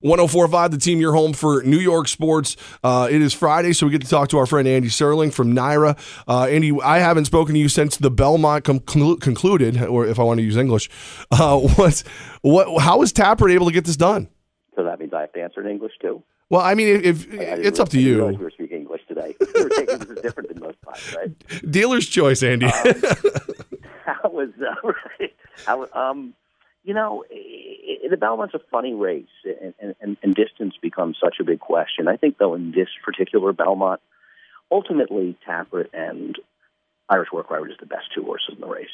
104.5, the team, your home for New York sports. It is Friday, so we get to talk to our friend Andy Serling from NYRA. Andy, I haven't spoken to you since the Belmont concluded, or if I want to use English. How was Tappert able to get this done? So that means I have to answer in English too? Well, I mean, if it's up to you. I didn't realize we were speaking English today. We were taking this is different than most times, right? Dealer's choice, Andy. How was the Belmont's a funny race, and distance becomes such a big question. I think, though, in this particular Belmont, ultimately Tappert and Irish Workride were just the best two horses in the race,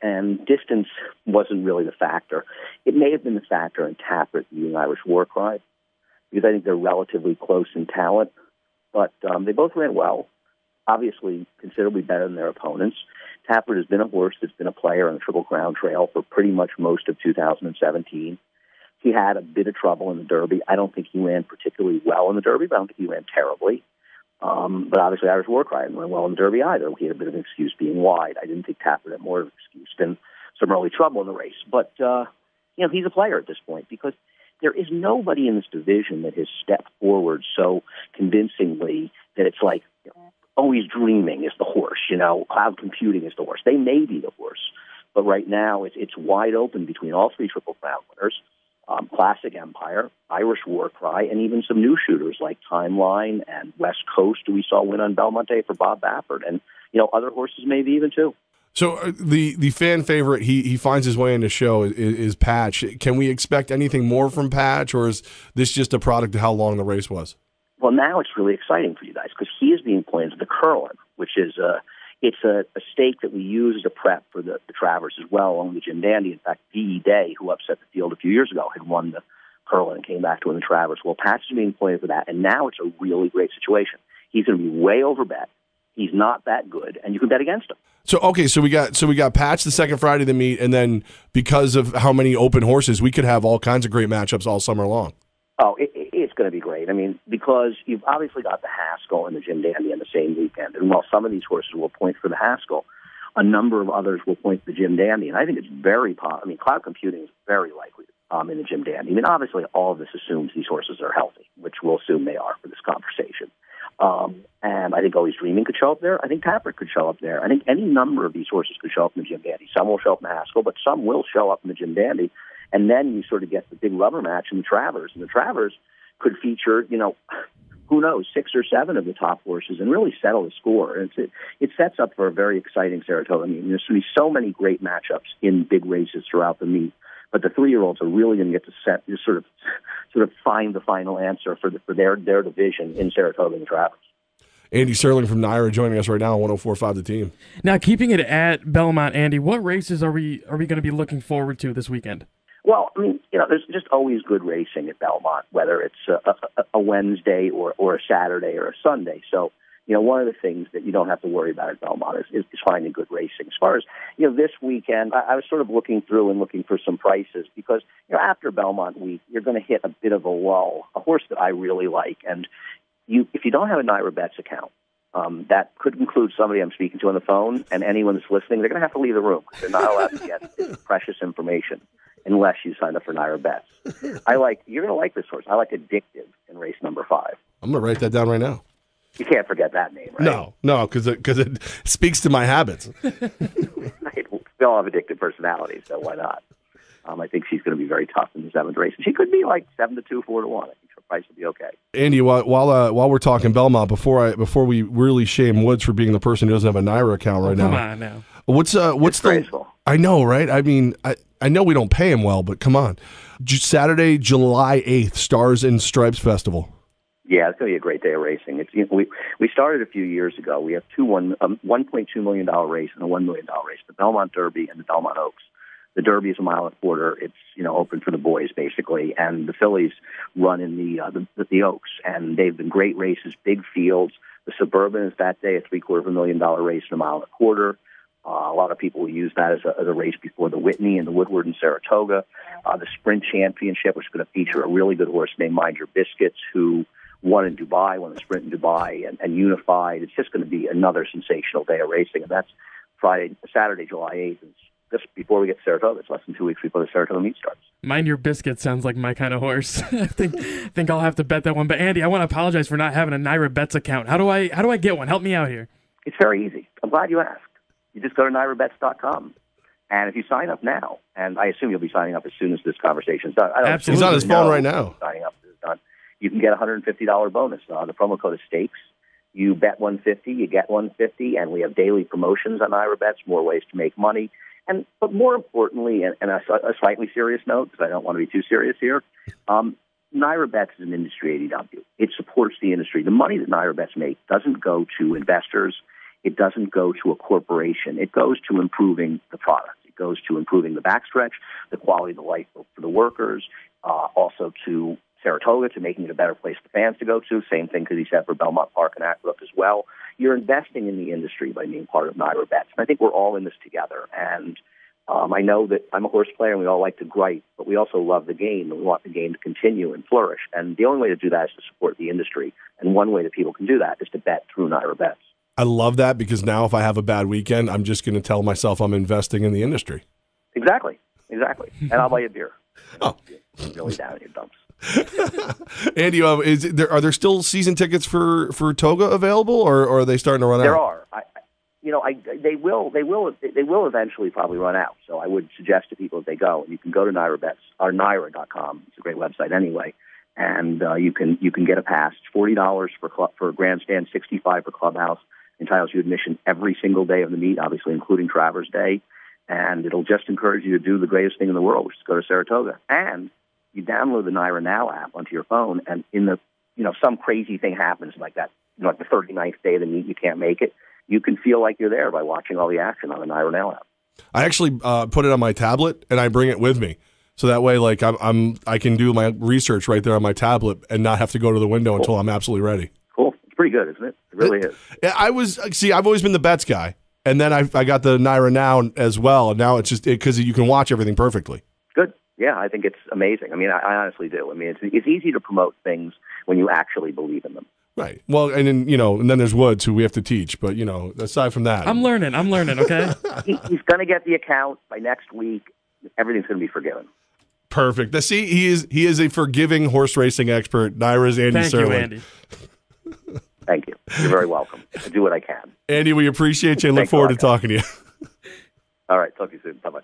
and distance wasn't really the factor. It may have been the factor in Tappert being Irish Workride, because I think they're relatively close in talent, but they both ran well, obviously considerably better than their opponents. Tappert has been a horse that's been a player on the Triple Crown Trail for pretty much most of 2017. He had a bit of trouble in the Derby. I don't think he ran particularly well in the Derby, but I don't think he ran terribly. But obviously Irish Workride didn't run well in the Derby either. He had a bit of an excuse being wide. I didn't think Tappert had more of an excuse than some early trouble in the race. But, he's a player at this point because there is nobody in this division that has stepped forward so convincingly that it's like, always dreaming is the horse, cloud computing is the horse. They may be the horse, but right now it's wide open between all three Triple Crown winners, Classic Empire, Irish Warcry, and even some new shooters like Timeline and West Coast, who we saw win on Belmont Day for Bob Baffert, and other horses maybe even too. So the fan favorite, he finds his way in the show is Patch. Can we expect anything more from Patch, or is this just a product of how long the race was? Well, now it's really exciting for you guys because he is being played into the Curlin, which is it's a stake that we use as a prep for the Travers as well, along with Jim Dandy. In fact, D.E. Day, who upset the field a few years ago, had won the Curlin and came back to win the Travers. Well, Patch is being played for that, and now it's a really great situation. He's going to be way over bet. He's not that good, and you can bet against him. So we got Patch the second Friday of the meet, and then because of how many open horses, we could have all kinds of great matchups all summer long. Oh, it's going to be great. I mean, because you've obviously got the Haskell and the Jim Dandy on the same weekend, and while some of these horses will point for the Haskell, a number of others will point for the Jim Dandy, and I think it's very possible. I mean, cloud computing is very likely in the Jim Dandy. I mean, obviously, all of this assumes these horses are healthy, which we'll assume they are for this conversation. And I think Always Dreaming could show up there. I think Tappert could show up there. I think any number of these horses could show up in the Jim Dandy. Some will show up in the Haskell, but some will show up in the Jim Dandy. And then you sort of get the big rubber match in the Travers. And the Travers could feature, who knows, 6 or 7 of the top horses and really settle the score. And it sets up for a very exciting Saratoga. I mean, there's going to be so many great matchups in big races throughout the meet. But the 3-year-olds are really going to get to sort of find the final answer for their division in Saratoga and the Travers. Andy Serling from NYRA joining us right now on 104.5 The Team. Now, keeping it at Belmont, Andy, what races are we going to be looking forward to this weekend? Well, I mean, there's just always good racing at Belmont, whether it's a Wednesday or a Saturday or a Sunday. So, one of the things that you don't have to worry about at Belmont is finding good racing. As far as, this weekend, I was sort of looking through and looking for some prices because, after Belmont week, you're going to hit a bit of a lull, a horse that I really like. And if you don't have a IRABets account, that could include somebody I'm speaking to on the phone, and anyone that's listening, they're going to have to leave the room. They're not allowed to get this precious information unless you sign up for NYRABets. You're going to like this horse. I like Addictive in race number 5. I'm going to write that down right now. You can't forget that name, right? No, because it speaks to my habits. Right. We all have addictive personalities, so why not? I think she's going to be very tough in the 7th race. She could be like 7-2, 4-1. I think her price will be okay. Andy, while we're talking Belmont, before we really shame Woods for being the person who doesn't have a NYRA account right now. Come on now. What's the? I know, right? I mean, I know we don't pay him well, but come on. Saturday, July 8th, Stars and Stripes Festival. Yeah, it's going to be a great day of racing. It's we started a few years ago. We have $1.2 million race and a $1 million race, the Belmont Derby and the Belmont Oaks. The Derby is a mile and a quarter. It's open for the boys basically, and the fillies run in the Oaks, and they've been great races, big fields. The Suburban is that day a $750,000 race and a mile and a quarter. A lot of people will use that as a race before the Whitney and the Woodward in Saratoga. The Sprint Championship, which is going to feature a really good horse named Mind Your Biscuits, who won in Dubai, won the Sprint in Dubai, and unified. It's just going to be another sensational day of racing, and that's Saturday, July 8th. just before we get to Saratoga. It's less than 2 weeks before the Saratoga meet starts. Mind Your Biscuit sounds like my kind of horse. I think I'll have to bet that one. But Andy, I want to apologize for not having a NYRABets account. How do I get one? Help me out here. It's very easy. I'm glad you asked. You just go to NYRABets.com. And if you sign up now, and I assume you'll be signing up as soon as this conversation is done. Absolutely. He's on his phone right now. Signing up is done. You can get a $150 bonus. The promo code is stakes. You bet 150, you get 150, and we have daily promotions on IRABets, more ways to make money. But more importantly, and a slightly serious note, because I don't want to be too serious here, NYRABets is an industry ADW. It supports the industry. The money that NYRABets make doesn't go to investors. It doesn't go to a corporation. It goes to improving the product. It goes to improving the backstretch, the quality of the life for the workers, also to Saratoga, to making it a better place for fans to go to. Same thing could be said for Belmont Park and Aqueduct as well. You're investing in the industry by being part of NYRABets. And I think we're all in this together. And I know that I'm a horse player and we all like to gripe, but we also love the game and we want the game to continue and flourish. And the only way to do that is to support the industry. And one way that people can do that is to bet through NYRABets. I love that, because now if I have a bad weekend, I'm just going to tell myself I'm investing in the industry. Exactly. And I'll buy you a beer. Oh. You're really down in your dumps. Andy, are there still season tickets for Toga available, or are they starting to run out? There are. They will eventually probably run out. So I would suggest to people if they go, you can go to NYRABets or NYRA.com. It's a great website anyway, and you can get a pass. It's $40 for grandstand, $65 for clubhouse. Entitles you admission every single day of the meet, obviously including Travers Day, and it'll just encourage you to do the greatest thing in the world, which is go to Saratoga. And you download the NYRA Now app onto your phone, and in the some crazy thing happens like that, like the 39th day of the meet, you can't make it. You can feel like you're there by watching all the action on the NYRA Now app. I actually put it on my tablet and I bring it with me, so that way, like I can do my research right there on my tablet and not have to go to the window until I'm absolutely ready. Cool. It's pretty good, isn't it? It really is. Yeah, I've always been the bets guy, and then I got the NYRA Now as well, and now it's just because you can watch everything perfectly. Good. Yeah, I think it's amazing. I mean, I honestly do. I mean, it's easy to promote things when you actually believe in them. Right. Well, and then there's Woods, who we have to teach. But aside from that, I'm learning. Okay. He's going to get the account by next week. Everything's going to be forgiven. Perfect. See, he is a forgiving horse racing expert. NYRA's Andy Serling. Thank you, Andy. Thank you. You're very welcome. I do what I can. Andy, we appreciate you and look forward to talking to you. All right. Talk to you soon. Bye-bye.